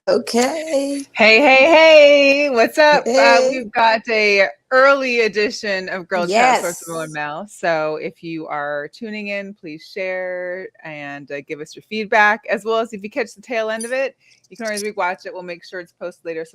Okay. Hey, what's up? Hey. We've got a early edition of Girl Chat Source of Yes. Mel. So if you are tuning in, please share and give us your feedback, as well as if you catch the tail end of it, you can always rewatch it. We'll make sure it's posted later.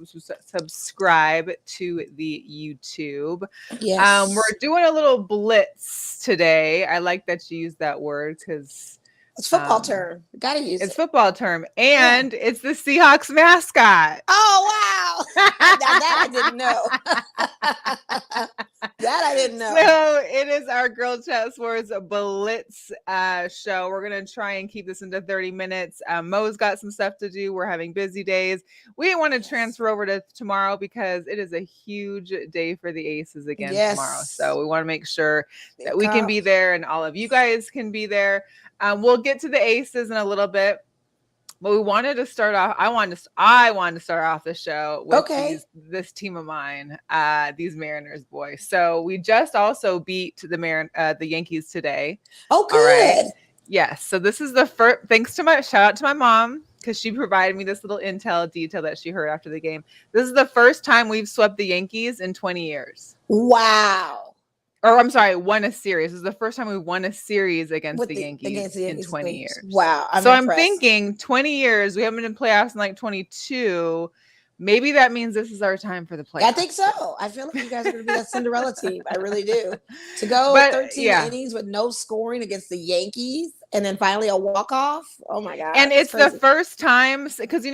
Subscribe to the YouTube. Yes. We're doing a little blitz today. I like that you use that word because It's football term. Gotta use it's it. football term, Yeah. and it's the Seahawks mascot. Oh wow. Now that I didn't know. That I didn't know. So it is our Girl Chat Wars Blitz show. We're gonna try and keep this into 30 minutes. Mo's got some stuff to do. We're having busy days. We didn't want to transfer over to tomorrow because it is a huge day for the Aces again tomorrow. Yes. So we want to make sure that we can Carl. be there and all of you guys can be there. We'll get to the Aces in a little bit. But we wanted to start off. I wanted to start off the show with this team of mine, these Mariners boys. So we just also beat the Yankees today. Oh, good. All right. Yes. So this is the first. Thanks to shout out to my mom because she provided me this little detail that she heard after the game. This is the first time we've swept the Yankees in 20 years. Wow. Or I'm sorry, won a series. This is the first time we won a series against the Yankees in 20 years. Wow. I'm thinking 20 years. We haven't been in playoffs in like 22. Maybe that means this is our time for the playoffs. I think so. I feel like you guys are going to be that Cinderella team. I really do. To go 13 innings with no scoring against the Yankees and then finally a walk-off. Oh, my God. And it's the first time because,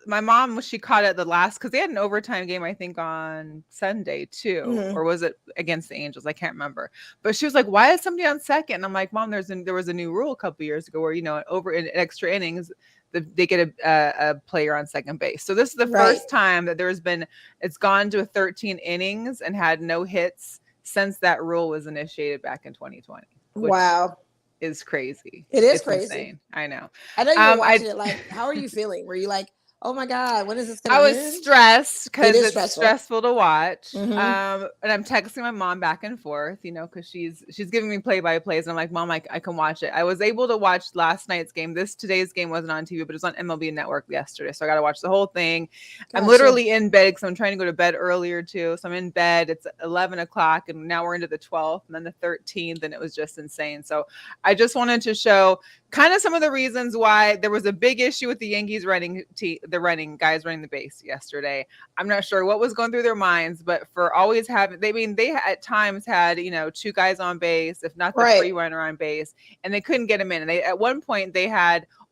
my mom, she caught it the last because they had an overtime game, I think, on Sunday too, or was it against the Angels? I can't remember. But she was like, "Why is somebody on second?" And I'm like, "Mom, there was a new rule a couple years ago where over in extra innings, they get a player on second base. So this is the first time that it's gone to 13 innings and had no hits since that rule was initiated back in 2020. Wow. Is crazy. It's crazy. Insane. I know. I know you were watching it. Like, how are you feeling? Were you like, oh my God, when is this going to end? I was stressed because it's stressful to watch. And I'm texting my mom back and forth, because she's giving me play-by-plays. And I'm like, Mom, I can watch it. I was able to watch last night's game. Today's game wasn't on TV, but it was on MLB Network yesterday. So I got to watch the whole thing. Gotcha. I'm literally in bed because I'm trying to go to bed earlier too. So I'm in bed. It's 11 o'clock and now we're into the 12th and then the 13th. And it was just insane. So I just wanted to show kind of some of the reasons why there was a big issue with the Yankees guys running the base yesterday. I'm not sure what was going through their minds, but for always having, they at times had, two guys on base, if not the free runner on base, and they couldn't get them in. And at one point they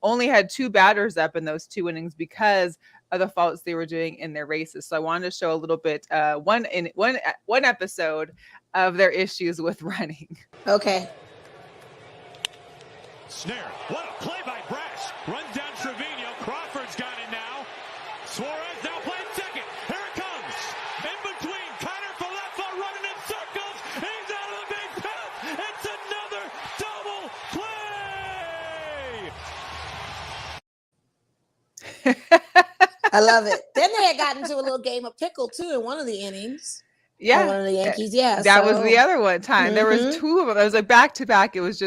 only had two batters up in those 2 innings because of the faults they were doing in their races. So I wanted to show a little bit, one episode of their issues with running. Okay. Snare. What a play by Brash. Runs down Trevino. Crawford's got it now. Suarez now playing second. Here it comes. In between. Kiner Falefa running in circles. He's out of the base path. It's another double play. I love it. Then they had gotten into a little game of pickle too in one of the innings. Yeah. One of the Yankees. Yeah. That was the other one time. There was two of them. It was like back to back. It was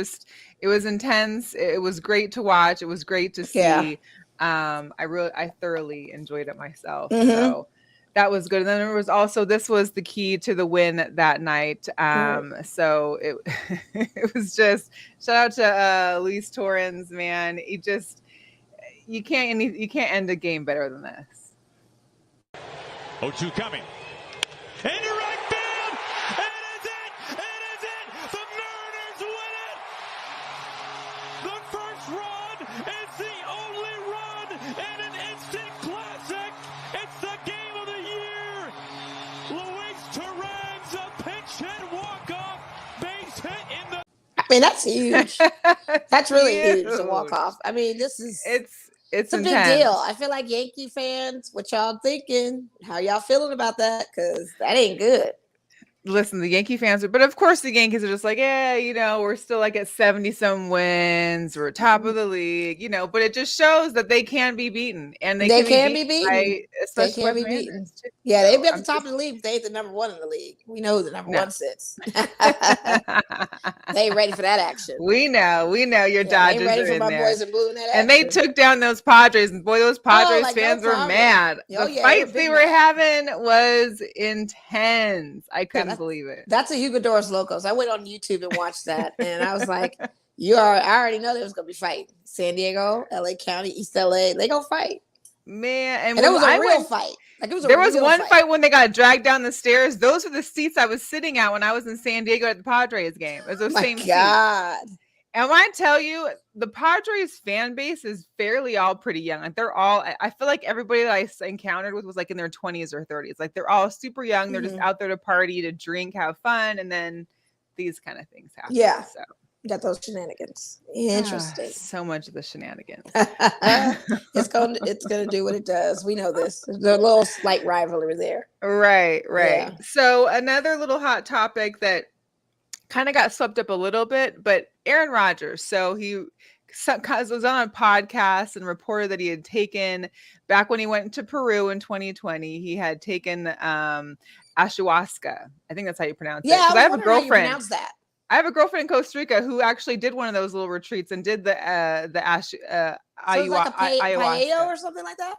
intense. It was great to watch. It was great to see. Yeah. I thoroughly enjoyed it myself. So that was good. And then there was also, this was the key to the win that night. So it was just, shout out to Luis Torrens, man. You can't end a game better than this. 0-2 coming. Into right field. It is it. The Mariners win it. The first run is the only run in an instant classic. It's the game of the year. Luis Torrens, a pinch hit walk-off base hit in the... I mean, that's huge. That's really huge to walk off. I mean, this is... It's a big deal. I feel like Yankee fans, what y'all thinking? How y'all feeling about that? Because that ain't good. Listen, the Yankee fans are, but of course the Yankees are just like, yeah, we're still like at 70 some wins, we're top of the league, but it just shows that they can be beaten, and they can be beaten. They especially can be beaten. Yeah, they'd be at the top of the league. They ain't the number one in the league. We know who the number one sits. They ain't ready for that action. We know your Dodgers ready are for in my there. boys in blue in that and action. They took down those Padres, and boy, those Padres fans were mad. The fights they were having was intense. I couldn't believe it. That's a Jugadores Locos. I went on YouTube and watched that, and I was like, I already know they was gonna be fighting. San Diego, LA County, East LA, they gonna fight. Man, and it was a real fight. Like, it was there was one fight when they got dragged down the stairs. Those were the seats I was sitting at when I was in San Diego at the Padres game. It was those same seats. And when I tell you, the Padres fan base is fairly all pretty young. Like, they're all, I feel like everybody that I encountered with was like in their 20s or 30s. Like, they're all super young. They're just out there to party, to drink, have fun. And then these kind of things happen. Yeah. So. Got those shenanigans. Interesting. So much of the shenanigans. It's gonna do what it does. We know this. There's a little slight rivalry there. Right. Yeah. So another little hot topic that kind of got swept up a little bit, but Aaron Rodgers. So he was on a podcast and reported that he had taken, back when he went to Peru in 2020, he had taken ayahuasca. I think that's how you pronounce it. Yeah, I have a girlfriend. How you pronounce that. I have a girlfriend in Costa Rica who actually did one of those little retreats and did the ayahuasca. So it's like a paella or something like that?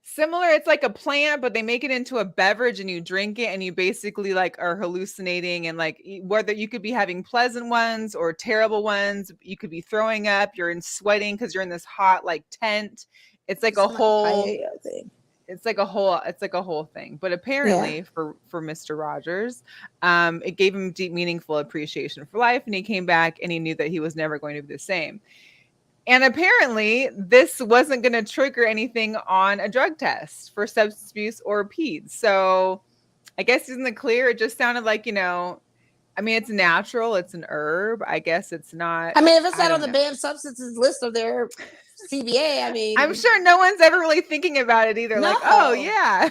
Similar. It's like a plant, but they make it into a beverage and you drink it, and you basically like are hallucinating, and like whether you could be having pleasant ones or terrible ones, you could be throwing up, you're in sweating because you're in this hot like tent. It's like a whole thing. It's like a whole thing. But apparently for Mr. Rogers, it gave him deep, meaningful appreciation for life. And he came back and he knew that he was never going to be the same. And apparently this wasn't going to trigger anything on a drug test for substance abuse or PEDS. So I guess he's in the clear. It just sounded like, it's natural. It's an herb. I guess it's not. If it's not on the banned substances list of their CBA, I'm sure no one's ever really thinking about it either. No. Like, oh yeah.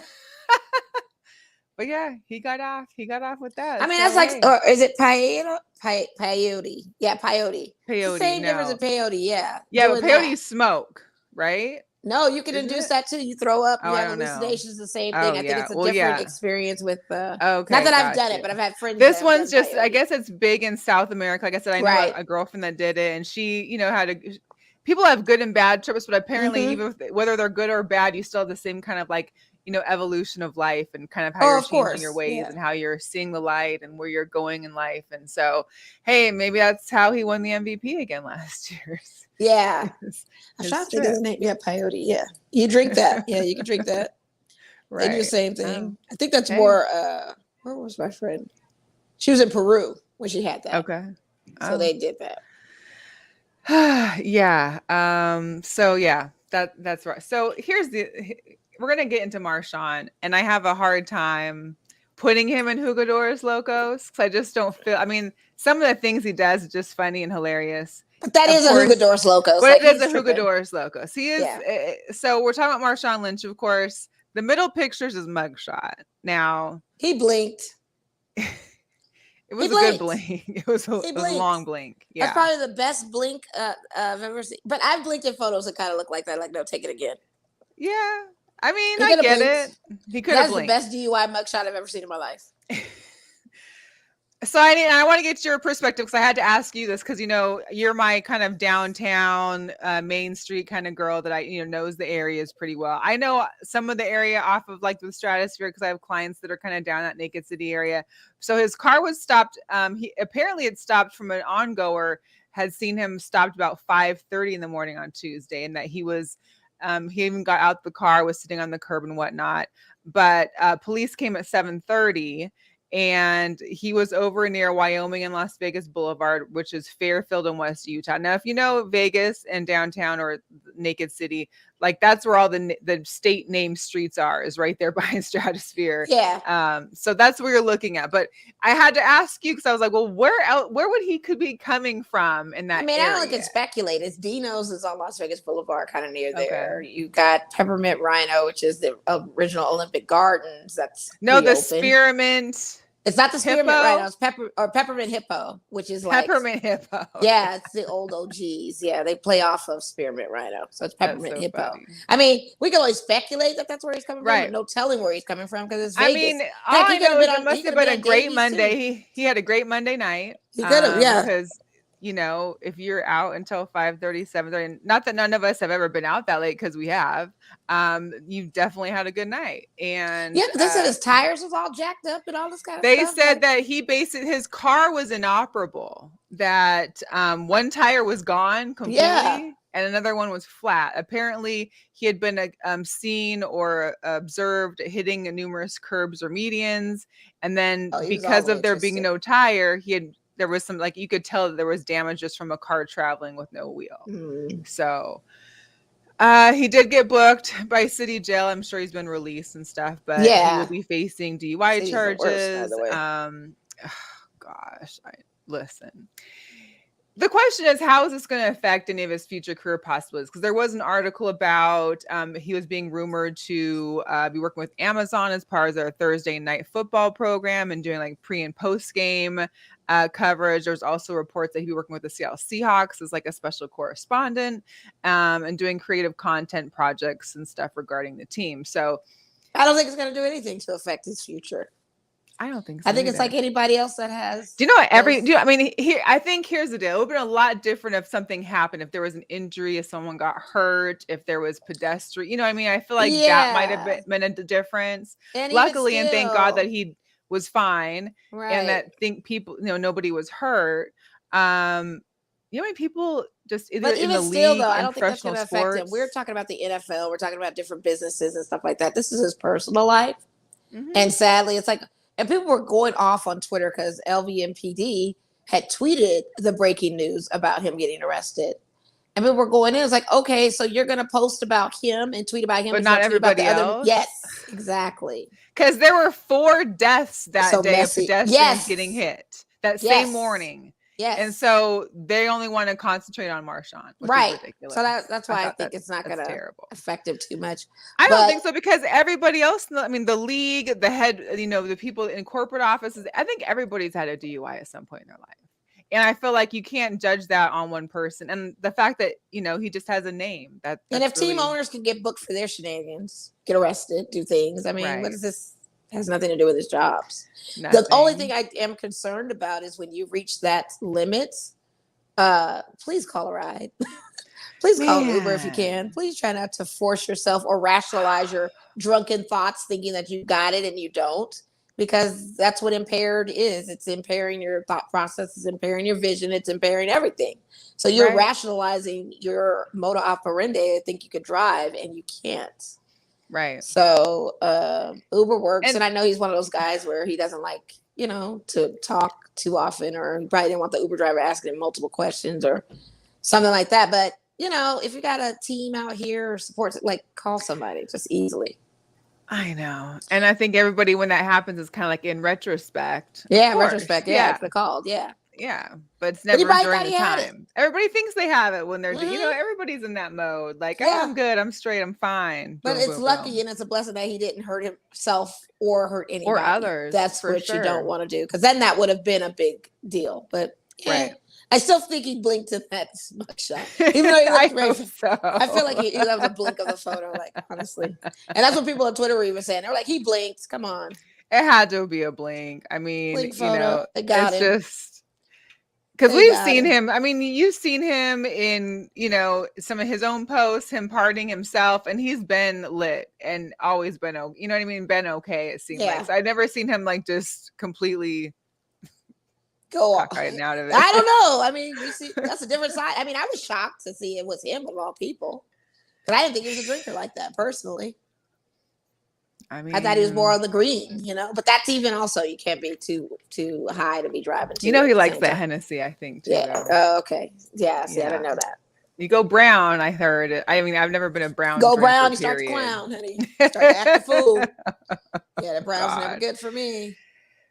But yeah, he got off with that. That's like, or is it peyote? Peyote. Yeah, peyote. Peyote. Same difference in peyote. Yeah. Yeah, but peyote smelk, right? No, you can induce that too. You throw up, you have hallucinations, the same thing. I think it's a different experience with not that I've done it, but I've had friends. This one's just, I guess it's big in South America. Like I said, I know a girlfriend that did it, and she, had people have good and bad trips, but apparently even whether they're good or bad, you still have the same kind of like, evolution of life and kind of how you're changing your ways and how you're seeing the light and where you're going in life. And so, hey, maybe that's how he won the MVP again last year. Yeah. I'm trying to think of the name. Yeah, peyote. Yeah. You drink that. Yeah, you can drink that. Right. They do the same thing. I think that's more, where was my friend? She was in Peru when she had that. Okay. So they did that. Yeah. So yeah, that's right. So we're going to get into Marshawn, and I have a hard time putting him in Jugadores Locos because I just don't feel, some of the things he does is just funny and hilarious. But that is a Jugadores Locos. But it is a Jugadores Locos. He is. Yeah. So we're talking about Marshawn Lynch, of course. The middle picture's his mugshot. Now. He blinked. It was a good blink. It was a long blink. Yeah. That's probably the best blink I've ever seen. But I've blinked in photos that kind of look like that. Like, no, take it again. Yeah. I get it. He could have blinked. That's the best DUI mugshot I've ever seen in my life. So I want to get your perspective because I had to ask you this because, you're my kind of downtown Main Street kind of girl that knows the areas pretty well. I know some of the area off of like the Stratosphere because I have clients that are kind of down that Naked City area. So his car was stopped. He apparently had stopped from an ongoer, had seen him stopped about 5:30 in the morning on Tuesday, and that he was he even got out the car, was sitting on the curb and whatnot. But police came at 7:30. And he was over near Wyoming and Las Vegas Boulevard, which is Fairfield in West Utah. Now, if you know Vegas and downtown or Naked City, like that's where all the state named streets are, is right there behind Stratosphere. Yeah. So that's where you're looking at. But I had to ask you because I was like, well, where would he could be coming from in that area? I only can speculate. It's Dino's is on Las Vegas Boulevard, kind of near there. You got Peppermint Rhino, which is the original Olympic Gardens. That's the Spearmint. It's not the spearmint rhino. It's peppermint hippo, which is like peppermint hippo. Yeah, it's the old OGs. Yeah, they play off of spearmint rhino, so it's peppermint hippo. Funny. I mean, we can always speculate that that's where he's coming from, but no telling where he's coming from because it's Vegas. I mean, all I know is it must have been a great Monday. He had a great Monday night. He could have, yeah. Because if you're out until 5:30, 7:30, not that none of us have ever been out that late because we have, you definitely had a good night. And yeah, they said his tires was all jacked up and all this kind of They stuff. said that his car was inoperable, that one tire was gone completely and another one was flat. Apparently he had been seen or observed hitting numerous curbs or medians, and then because of there being no tire, there was some, like, you could tell that there was damage just from a car traveling with no wheel. So he did get booked by city jail. I'm sure he's been released and stuff, but he will be facing DUI charges. Listen. The question is, how is this going to affect any of his future career possibilities? Because there was an article about he was being rumored to be working with Amazon as part of their Thursday night football program and doing like pre and post game coverage. There's also reports that he'd be working with the Seattle Seahawks as like a special correspondent and doing creative content projects and stuff regarding the team. So I don't think it's going to do anything to affect his future. I don't think so. I think it's like anybody else that has. Do you know what I think here's the deal. It would have been a lot different if something happened, if there was an injury, if someone got hurt, if there was pedestrian. You know what I mean? I feel like that might have been a difference. And luckily, and thank God that he was fine, and that people, nobody was hurt. People just either in the league, I don't think that's going to affect him. We're talking about the NFL. We're talking about different businesses and stuff like that. This is his personal life, and sadly, it's like. And people were going off on Twitter because LVMPD had tweeted the breaking news about him getting arrested. And people were going in. It's like, okay, so you're going to post about him and tweet about him. But not everybody else? Yes, exactly. Because there were 4 deaths that day of pedestrians getting hit that same morning. Yes. And so they only want to concentrate on Marshawn. Which is ridiculous. So that's why I think it's not going to affect him too much. I don't think so, because everybody else, I mean, the league, the head, the people in corporate offices, I think everybody's had a DUI at some point in their life. And I feel like you can't judge that on one person. And the fact that, he just has a name. And if team owners can get booked for their shenanigans, get arrested, do things. I mean, what is this? Has nothing to do with his jobs. Nothing. The only thing I am concerned about is when you reach that limit, please call a ride. Please call Uber if you can. Please try not to force yourself or rationalize your drunken thoughts thinking that you got it and you don't, because that's what impaired is. It's impairing your thought process. It's impairing your vision. It's impairing everything. So you're rationalizing your modus operandi. I think you could drive and you can't. Right. So Uber works, and I know he's one of those guys where he doesn't like, to talk too often, or he probably didn't want the Uber driver asking him multiple questions or something like that. But, if you got a team out here or support, like, call somebody just easily. I know. And I think everybody, when that happens, is kind of like in retrospect. Yeah, in retrospect. Yeah, it's called. Yeah. Yeah, but it's never during the time. Everybody thinks they have it when they're, everybody's in that mode. Like, I'm good, I'm straight, I'm fine. But it's lucky and it's a blessing that he didn't hurt himself or hurt anybody. Or others. That's what you don't want to do, because then that would have been a big deal. But I still think he blinked in that mugshot. Even though he looked very, I feel like he was a blink of the photo, like, honestly. And that's what people on Twitter were even saying. They were like, he blinked. Come on. It had to be a blink. I mean, blink photo. It's just. Because we've seen him. I mean, you've seen him in, some of his own posts, him partying himself, and he's been lit and always been, been okay, it seems like. So I've never seen him like just completely go off out of it. I don't know. I mean, you see, that's a different side. I mean, I was shocked to see it was him of all people, because I didn't think he was a drinker like that personally. I mean, I thought he was more on the green, but that's even also, you can't be too high to be driving. He likes that Hennessy, I think. Too, yeah. Oh, okay. Yeah. See, I didn't know that. You go brown, I heard it. I mean, I've never been a brown. Go brown, you start to clown, honey. Start to act a fool. Yeah, the brown's never good for me.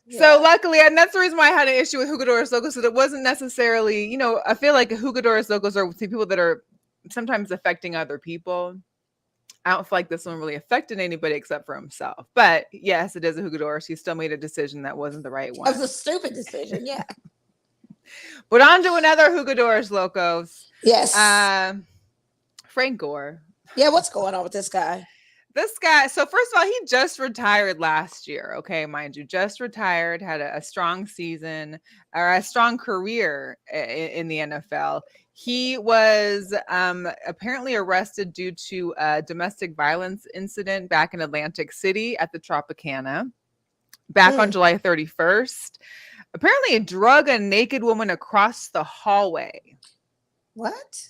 Yeah. So luckily, and that's the reason why I had an issue with Jugadores Locos, so it wasn't necessarily, I feel like Jugadores Locos are people that are sometimes affecting other people. I don't feel like this one really affected anybody except for himself. But yes, it is a Jugadores. He still made a decision that wasn't the right one. It was a stupid decision, yeah. But on to another Jugadores, locos. Yes. Frank Gore. Yeah, what's going on with this guy? This guy, so first of all, he just retired last year. Okay, mind you, just retired, had a strong season or a strong career in the NFL. He was apparently arrested due to a domestic violence incident back in Atlantic City at the Tropicana back on July 31st. Apparently, he drug a naked woman across the hallway. What?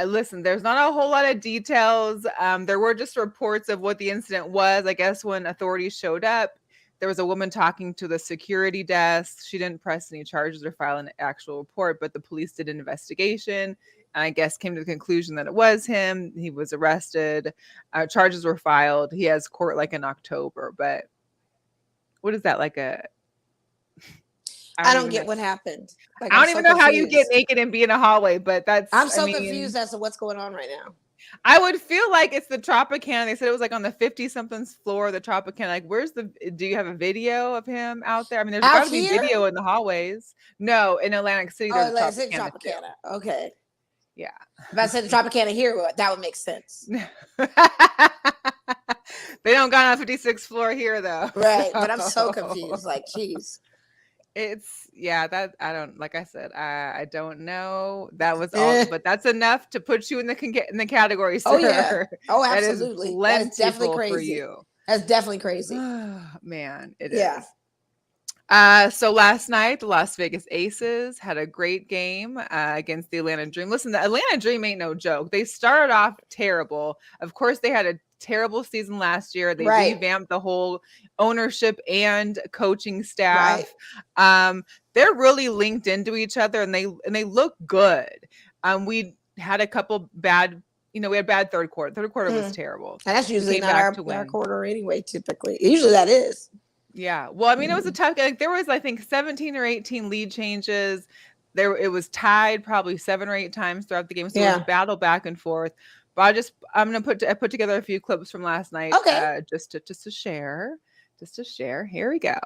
Listen, there's not a whole lot of details. There were just reports of what the incident was. I guess when authorities showed up, there was a woman talking to the security desk. She didn't press any charges or file an actual report, but the police did an investigation and I guess came to the conclusion that it was him. He was arrested. Charges were filed. He has court like in October. But what is that like a... I don't get what happened. Like, I don't even know how you get naked and be in a hallway, but I'm so confused as to what's going on right now. I would feel like it's the Tropicana. They said it was like on the 50-something floor of the Tropicana. Like, do you have a video of him out there? I mean, there's got to be video in the hallways. No, in Atlantic City. Oh, Atlantic Tropicana. Okay. Yeah. If I said the Tropicana here, that would make sense. They don't got on the 56th floor here, though. Right. But I'm so confused. Like, geez. That I don't, like I said, I don't know. That was all, but that's enough to put you in the category, sir. Oh yeah. Oh, absolutely. That's definitely crazy for you. That's definitely crazy. Man, it is. So last night, the Las Vegas Aces had a great game against the Atlanta Dream. Listen, the Atlanta Dream ain't no joke. They started off terrible. Of course, they had a terrible season last year. They revamped the whole ownership and coaching staff. They're really linked into each other, and they look good. We had a couple bad, we had bad third quarter. Third quarter was terrible. And that's usually not our quarter anyway. Typically, usually that is. Yeah. Well, I mean, it was a tough. Like there was, I think, 17 or 18 lead changes. It was tied probably 7 or 8 times throughout the game. So it was a battle back and forth. But I'm gonna put together a few clips from last night. Okay. Just to share. Here we go.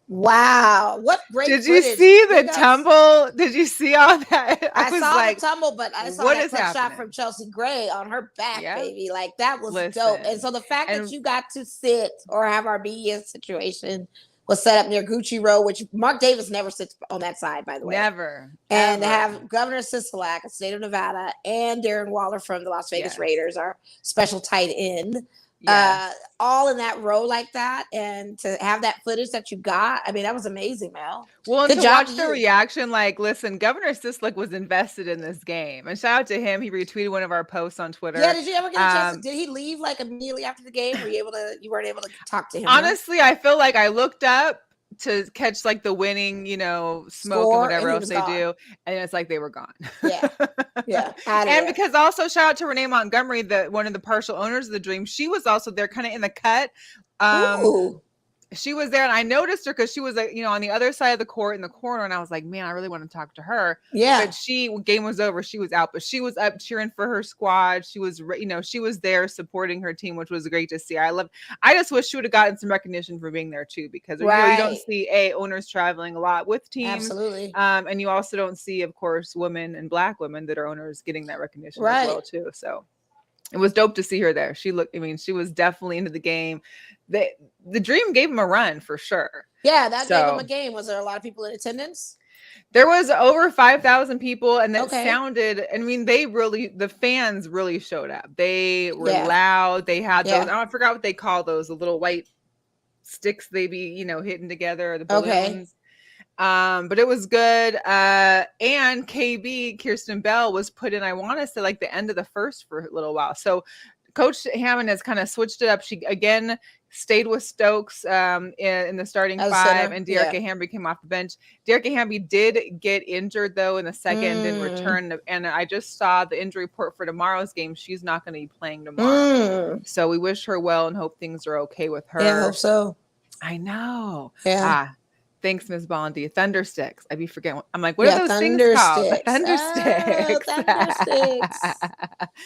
Wow, what great! Did you see the tumble? Did you see all that? I saw the tumble, but I saw that shot from Chelsea Gray on her back, baby. Like that was dope. And so the fact that you got to sit or have our media situation was set up near Gucci Road, which Mark Davis never sits on that side, by the way. Never. And to have Governor Sisolak of the state of Nevada and Darren Waller from the Las Vegas Raiders, our special tight end. All in that row like that, and to have that footage that you got, I mean, that was amazing, Mel. Well, and to watch the reaction, like, listen, Governor Sisolak was invested in this game, and shout out to him. He retweeted one of our posts on Twitter. Yeah, did you ever get a chance? Did he leave like immediately after the game? Were you weren't able to talk to him? Honestly, I feel like I looked up to catch like the winning, smoke and whatever else they do, and it's like they were gone. Yeah. And because also shout out to Renee Montgomery, one of the partial owners of the Dream. She was also there, kind of in the cut. she was there, and I noticed her because she was like, on the other side of the court in the corner, and I was like, man, I really want to talk to her. Yeah. But game was over, she was out, but she was up cheering for her squad. She was, she was there supporting her team, which was great to see. I just wish she would have gotten some recognition for being there too, because you don't see owners traveling a lot with teams. Absolutely. And you also don't see, of course, women and Black women that are owners getting that recognition as well too. So it was dope to see her there. She was definitely into the game. The Dream gave him a run for sure. Yeah, that gave him a game. Was there a lot of people in attendance? There was over 5,000 people, and that sounded, the fans really showed up. They were loud. They had those, I forgot what they call those, the little white sticks they be, hitting together, the balloons. But it was good. And KB, Kirsten Bell, was put in, I want to say, like the end of the first for a little while. So Coach Hammond has kind of switched it up. She again stayed with Stokes in the starting five, and Dearica Hamby came off the bench. Dearica Hamby did get injured though in the second and returned. And I just saw the injury report for tomorrow's game. She's not going to be playing tomorrow. So we wish her well and hope things are okay with her. Yeah, I hope so. I know. Yeah. Thanks, Ms. Bondi. Thunder sticks. I'd be forgetting. I'm like, what are those things called? Thunder sticks. Thunder sticks.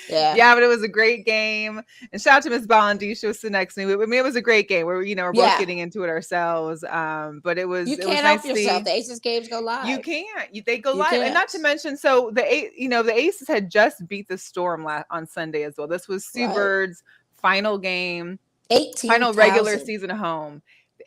Yeah, but it was a great game. And shout out to Ms. Bondi. She was sitting next to me. I mean, it was a great game. We're both getting into it ourselves. But it was. You can't help yourself. The Aces games go live. You can't. They go live, and not to mention, so the Aces had just beat the Storm on Sunday as well. This was Sue Bird's final game, final regular season home.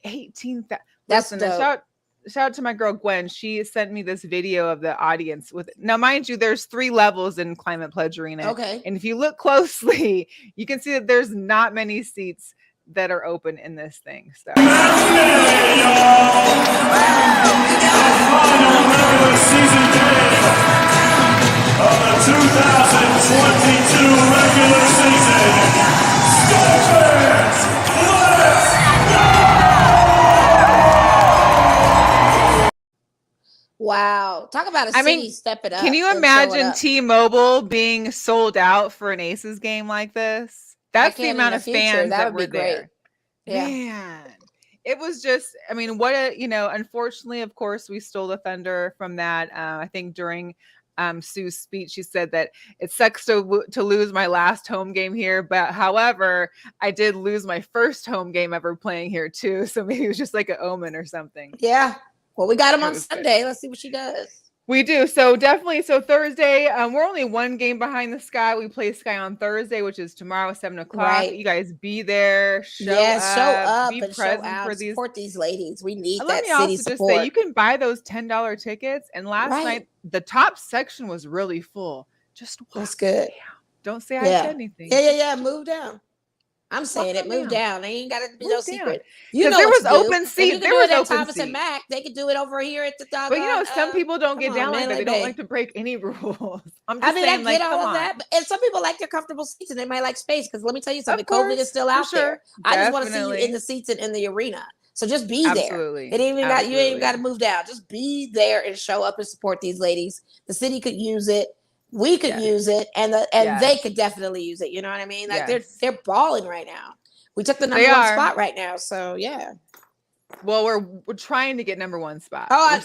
18,000. That's dope. Shout out to my girl Gwen. She sent me this video of the audience now, mind you, there's 3 levels in Climate Pledge Arena. Okay. And if you look closely, you can see that there's not many seats that are open in this thing. So Season game of the 2022 regular season. Wow. Talk about a city step it up. Can you imagine T-Mobile being sold out for an Aces game like this? That's the amount of fans that were there. Yeah. Man. It was just, unfortunately, of course, we stole the thunder from that. I think during Sue's speech, she said that it sucks to lose my last home game here. But however, I did lose my first home game ever playing here too. So maybe it was just like an omen or something. Yeah. Well, we got him on Sunday. Good. Let's see what she does. We do. So definitely. So Thursday, we're only 1 game behind the Sky. We play Sky on Thursday, which is tomorrow, 7:00. Right. You guys be there. Show up. Be present for these. Support these ladies. We need that city support. Just say, you can buy those $10 tickets. And last night, the top section was really full. Just that's good. Down. Don't say I said anything. Yeah. Move down. I'm saying it. Move down. They ain't got to be no secret. You know, there was open seats. There was open Thomas and Mac. They could do it over here at the dog. But some people don't get down like that. They don't like to break any rules. I'm just saying, I get all of that. And some people like their comfortable seats and they might like space. Because let me tell you something, COVID is still out there. I just want to see you in the seats and in the arena. So just be there. It ain't even got you ain't even got to move down. Just be there and show up and support these ladies. The city could use it. We could use it, and they could definitely use it. You know what I mean? Like they're balling right now. We took the number 1 spot right now, so yeah. Well, we're trying to get number 1 spot. Oh,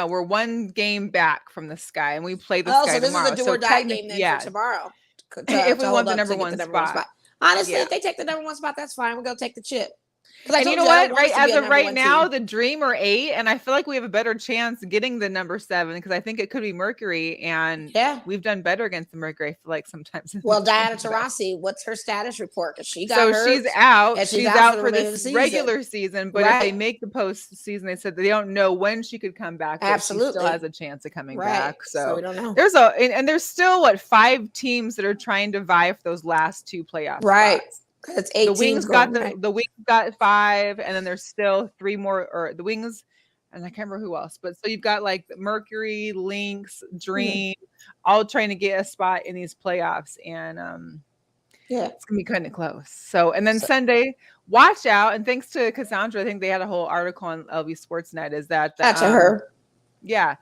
we're 1 game back from the Sky, and we play the Sky tomorrow. So this is a do or die game then for tomorrow. If we want the number 1 spot. Honestly, if they take the number 1 spot, that's fine. We'll go take the chip. And you know what? Right as of right now, the Dream are 8, and I feel like we have a better chance getting the number 7 because I think it could be Mercury, and we've done better against the Mercury. I feel like sometimes. Well, Diana Taurasi, what's her status report? Because she got hurt. She's out. She's out for this regular season. But if they make the postseason, they said they don't know when she could come back. Absolutely, she still has a chance of coming back. So we don't know. There's still 5 teams that are trying to vie for those last 2 playoff spots. It's 18. The Wings got 5, and then there's still 3 more, or the Wings, and I can't remember who else. But so you've got like Mercury, Lynx, Dream, all trying to get a spot in these playoffs, and it's gonna be kind of close. So and then Sunday, watch out, and thanks to Cassandra, I think they had a whole article on LV Sportsnet. Is that that's her? Yeah,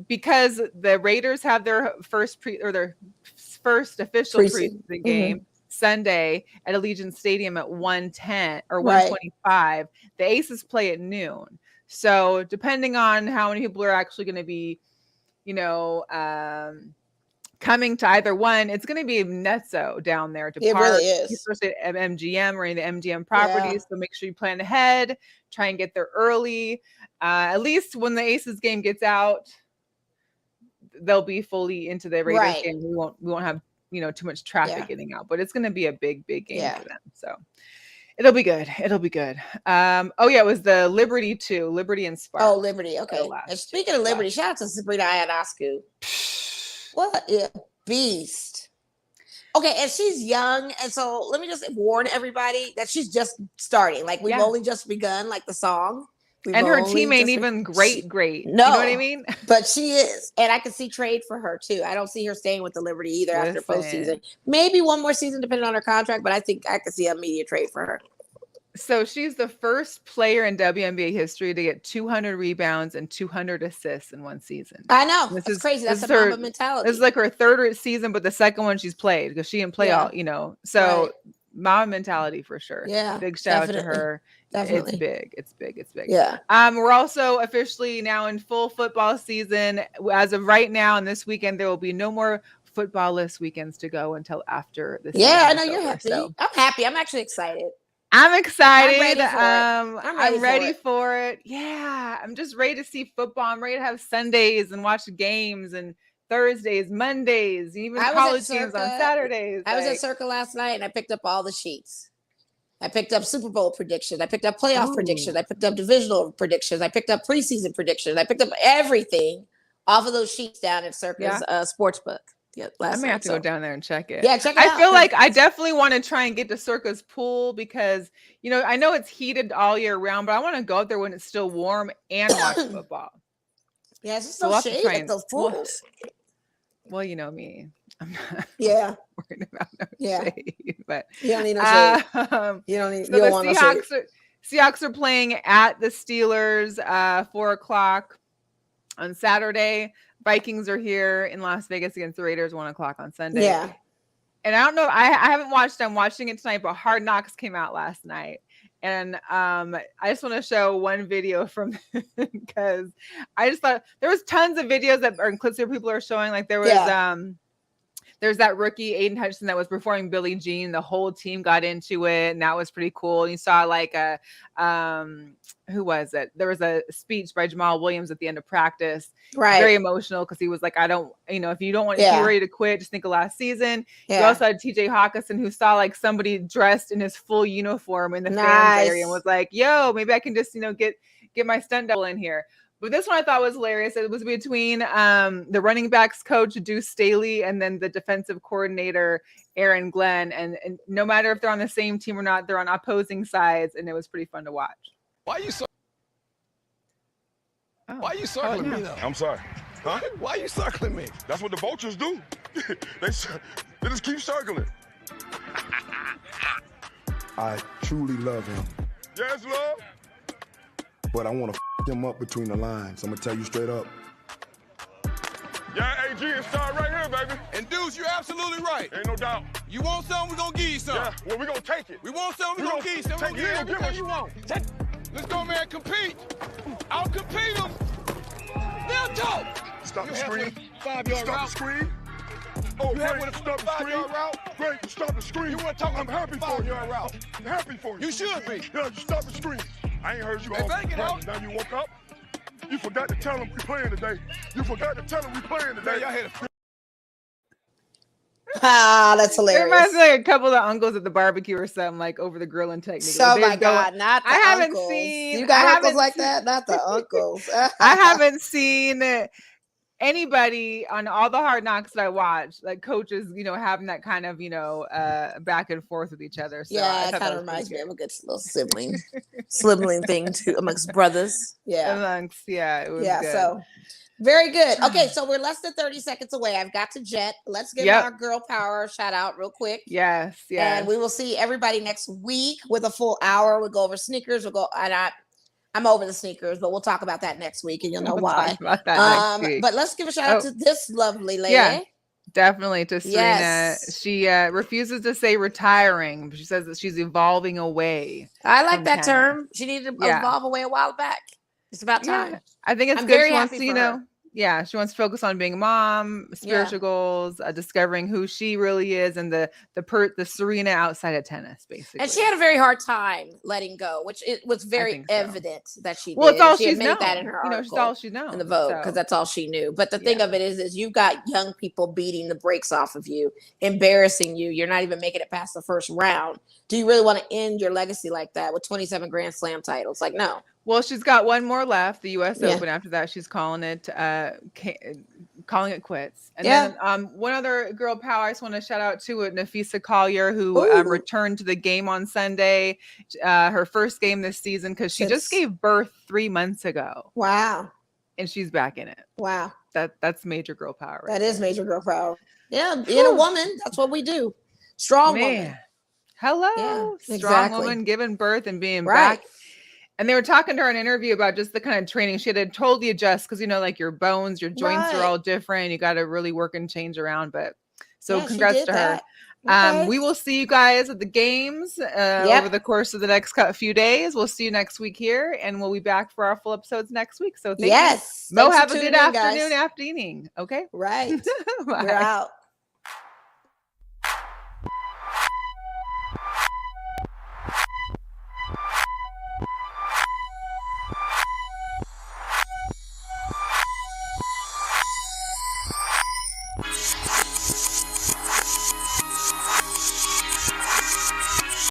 because the Raiders have their first official preseason game. Sunday at Allegiant Stadium at 1:10 or 1:25. The Aces play at noon. So depending on how many people are actually going to be, coming to either one, it's going to be nutso down there to park. Really is. Especially at MGM or in the MGM properties. So make sure you plan ahead, try and get there early. At least when the Aces game gets out, they'll be fully into the Raiders game. We won't have, too much traffic getting out, but it's going to be a big game for them. So it'll be good. It was the Liberty too. Liberty and Sparks. Oh, Liberty. Okay. And speaking of Liberty, shout out to Sabrina Ionescu. What a beast. Okay, and she's young, and so let me just warn everybody that she's just starting. Like, we've only just begun, like the song. And her team ain't even great. No. You know what I mean? But she is. And I can see trade for her, too. I don't see her staying with the Liberty either after postseason. Maybe one more season, depending on her contract, but I think I could see a immediate trade for her. So she's the first player in WNBA history to get 200 rebounds and 200 assists in one season. I know. That's crazy. That's a Mamba mentality. This is like her third season, but the second one she's played because she didn't play all, So Mamba mentality for sure. Yeah. Big shout out to her. Definitely. It's big. Yeah. We're also officially now in full football season. As of right now, and this weekend, there will be no more football-less weekends to go until after the season. Yeah, I know you're happy. So. I'm happy. I'm actually excited. I'm excited. I'm ready for it. Yeah. I'm just ready to see football. I'm ready to have Sundays and watch games and Thursdays, Mondays, even college games on Saturdays. I was at Circa last night and I picked up all the sheets. I picked up Super Bowl predictions. I picked up playoff predictions. I picked up divisional predictions. I picked up preseason predictions. I picked up everything off of those sheets down at Circa's sportsbook. Yeah, I may have to go down there and check it. Yeah, check it out. I feel like I definitely want to try and get to Circa's pool because, I know it's heated all year round, but I want to go out there when it's still warm and watch football. Yeah, it's just so shady at those pools. Well, you know me. I'm not worried about shade, but you don't need no shade. You don't need. So the Seahawks are playing at the Steelers 4:00 on Saturday. Vikings are here in Las Vegas against the Raiders 1:00 on Sunday. Yeah. And I don't know. I haven't watched. I'm watching it tonight, but Hard Knocks came out last night. And I just want to show one video from because I just thought there was tons of videos that are clips where people are showing like there was there's that rookie Aiden Hutchinson that was performing Billie Jean. The whole team got into it, and that was pretty cool. And you saw like a who was it? There was a speech by Jamal Williams at the end of practice. Right. Very emotional because he was like, I don't, if you don't want to be ready to quit, just think of last season. Yeah. You also had TJ Hawkinson who saw like somebody dressed in his full uniform in the fans area and was like, yo, maybe I can just, get my stunt double in here. But this one I thought was hilarious. It was between the running backs coach, Deuce Staley, and then the defensive coordinator, Aaron Glenn. And no matter if they're on the same team or not, they're on opposing sides. And it was pretty fun to watch. Why are you circling me, though? I'm sorry. Huh? Why are you circling me? That's what the vultures do. they just keep circling. I truly love him. Yes, love. But I want to him up between the lines. I'm going to tell you straight up. Yeah, AG is start right here, baby. And dudes, you're absolutely right. Ain't no doubt. You want something, we're going to give you something. Yeah, well, we're going to take it. We want something, we're going to give you something. We're going to give you everything you want. Let's go, man, compete. Out-compete them. They'll talk. Stop the screen. 5-yard route. Stop the screen. Oh, you great. Stop the screen. Route. Great. Stop the screen. You want to talk I'm happy for you. 5-yard route. I'm happy for you. You should be. Yeah, you stop the screen. I ain't heard you all. Now you woke up. You forgot to tell them we playing today. You forgot to tell them we playing today. Y'all had that's hilarious. It reminds me like a couple of uncles at the barbecue or something, like over the grilling technique. So my God, not the I uncles. haven't seen. You got uncles like that? Not the uncles. I haven't seen anybody on all the Hard Knocks that I watched, like coaches, having that kind of, back and forth with each other. So yeah, it kind of reminds me of a good little sibling thing too amongst brothers. Yeah. It was good. So very good. Okay, so we're less than 30 seconds away. I've got to jet. Let's give our girl power shout out real quick. Yes. And we will see everybody next week with a full hour. We'll go over sneakers. I'm over the sneakers, but we'll talk about that next week, and you'll know why. But let's give a shout out to this lovely lady. Yeah. Definitely to Serena. Yes. She refuses to say retiring. She says that she's evolving away. I like that tennis. term. She needed to evolve away a while back. It's about time. Yeah. I think it's I'm good. very She wants happy to, for her. Yeah, she wants to focus on being a mom, spiritual goals, discovering who she really is, and the Serena outside of tennis, basically. And she had a very hard time letting go, which it was very evident that she did. Well, it's all she she's known. that in her article, it's all she knows in the Vogue, because that's all she knew. But the thing of it is you've got young people beating the brakes off of you, embarrassing you. You're not even making it past the first round. Do you really want to end your legacy like that with 27 Grand Slam titles? Like, no. Well, she's got one more left, the U.S. Open. After that, she's calling it quits. And then one other girl power I just want to shout out to Nafisa Collier, who returned to the game on Sunday, her first game this season, because she just gave birth 3 months ago. Wow. And she's back in it. Wow. That's major girl power. That is major girl power. Yeah, being a woman, that's what we do. Strong woman. Hello. Strong woman giving birth and being back. And they were talking to her in an interview about just the kind of training she had to totally adjust because, like your bones, your joints are all different. You got to really work and change around. But so congrats to her. Okay. We will see you guys at the games over the course of the next few days. We'll see you next week here, and we'll be back for our full episodes next week. So thank you. Mo, have a good afternoon, evening. Okay. Right. We're out.